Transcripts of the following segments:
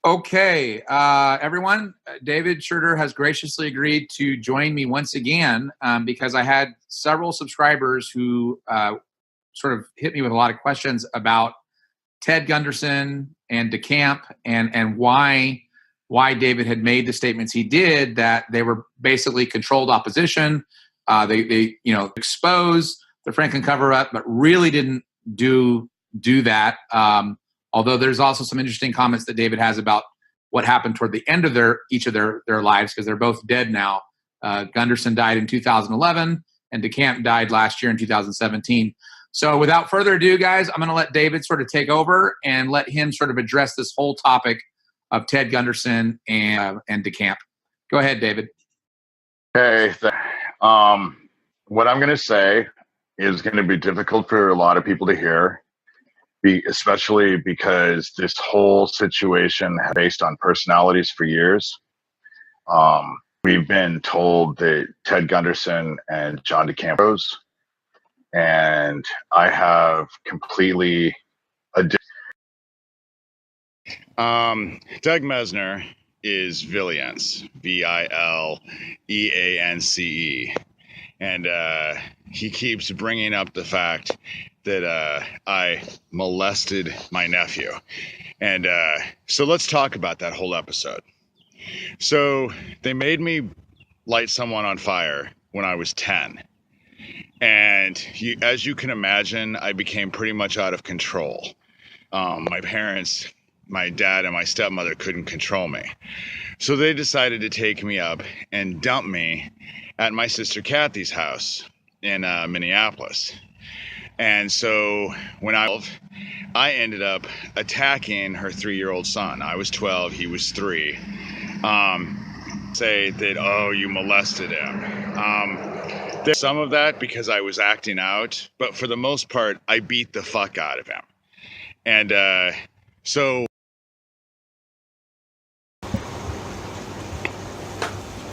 Okay, everyone, David Shurter has graciously agreed to join me once again because I had several subscribers who sort of hit me with a lot of questions about Ted Gunderson and DeCamp and why David had made the statements he did, that they were basically controlled opposition. They expose the Franklin cover up, but really didn't do that. Although there's also some interesting comments that David has about what happened toward the end of each of their lives, because they're both dead now. Gunderson died in 2011, and DeCamp died last year in 2017. So without further ado, guys, I'm going to let David sort of take over and let him sort of address this whole topic of Ted Gunderson and DeCamp. Go ahead, David. Okay. What I'm going to say is going to be difficult for a lot of people to hear, especially because this whole situation is based on personalities for years. We've been told that Ted Gunderson and John DeCamp are heroes, and I have completely Doug Mesner is Vileance, Vileance, and he keeps bringing up the fact that I molested my nephew. And so let's talk about that whole episode. So they made me light someone on fire when I was 10. And as you can imagine, I became pretty much out of control. My parents, my dad and my stepmother couldn't control me. So they decided to take me up and dump me at my sister Kathy's house in Minneapolis. And so when I ended up attacking her 3-year-old son. I was 12, he was 3. Say that, oh, you molested him. There's some of that because I was acting out, but for the most part, I beat the fuck out of him. And so...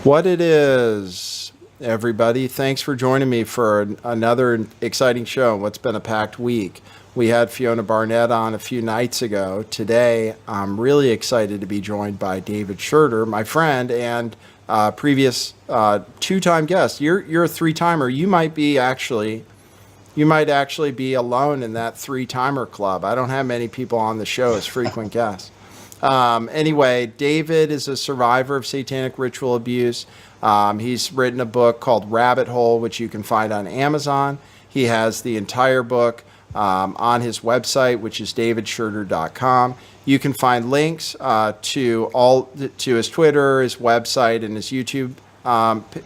What it is, everybody. Thanks for joining me for another exciting show. What's been a packed week. We had Fiona Barnett on a few nights ago. Today, I'm really excited to be joined by David Shurter, my friend and previous 2-time guest. You're a 3-timer. You might actually be alone in that 3-timer club. I don't have many people on the show as frequent guests. Anyway, David is a survivor of satanic ritual abuse. He's written a book called Rabbit Hole, which you can find on Amazon. He has the entire book on his website, which is davidshurter.com. You can find links to his Twitter, his website, and his YouTube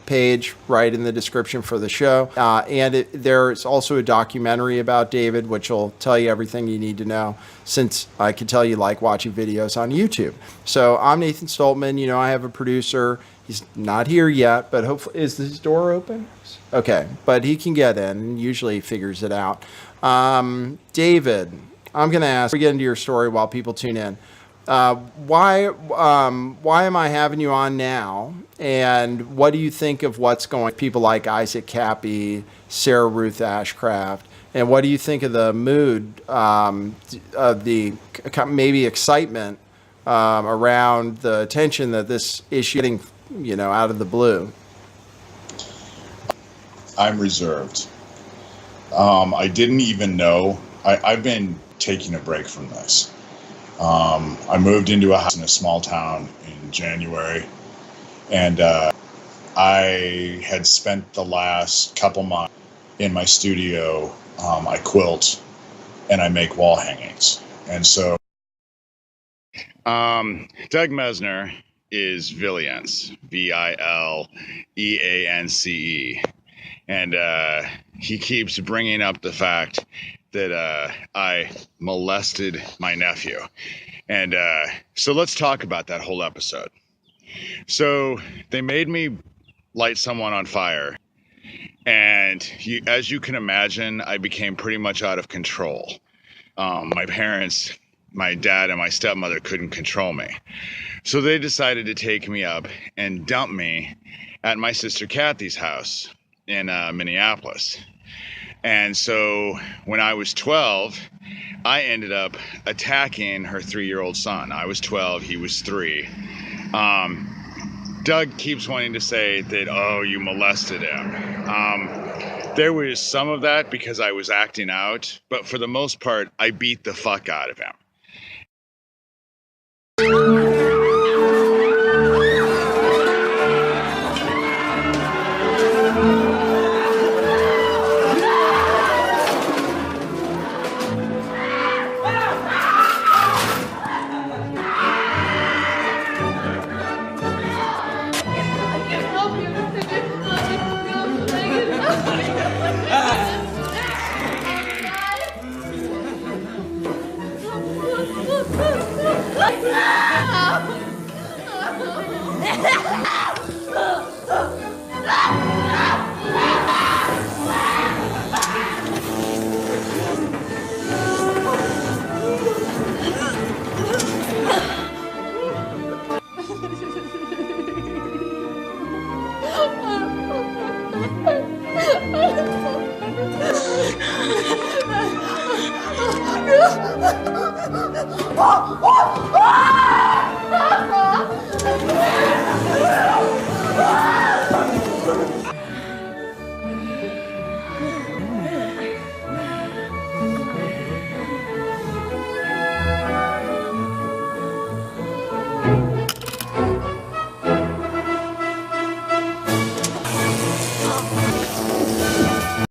page right in the description for the show. And there's also a documentary about David, which will tell you everything you need to know, since I can tell you like watching videos on YouTube. So I'm Nathan Stoltman. You know, I have a producer. He's not here yet, but hopefully, is his door open? Okay, but he can get in and usually figures it out. David, I'm going to ask, we get into your story while people tune in. Why am I having you on now? And what do you think of what's going on? People like Isaac Cappy, Sarah Ruth Ashcraft, and what do you think of the mood of the maybe excitement around the attention that this issue getting, out of the blue? I'm reserved. I didn't even know. I've been taking a break from this. I moved into a house in a small town in January, and I had spent the last couple months in my studio. I quilt and I make wall hangings. And so Doug Mesner is Vileance, Vileance, and he keeps bringing up the fact that I molested my nephew. And so let's talk about that whole episode. So they made me light someone on fire. And as you can imagine, I became pretty much out of control. My parents, my dad and my stepmother couldn't control me. So they decided to take me up and dump me at my sister Kathy's house in Minneapolis. And so when I was 12, I ended up attacking her 3-year-old son. I was 12, he was 3. Doug keeps wanting to say that, oh, you molested him. There was some of that because I was acting out, but for the most part, I beat the fuck out of him. Ah!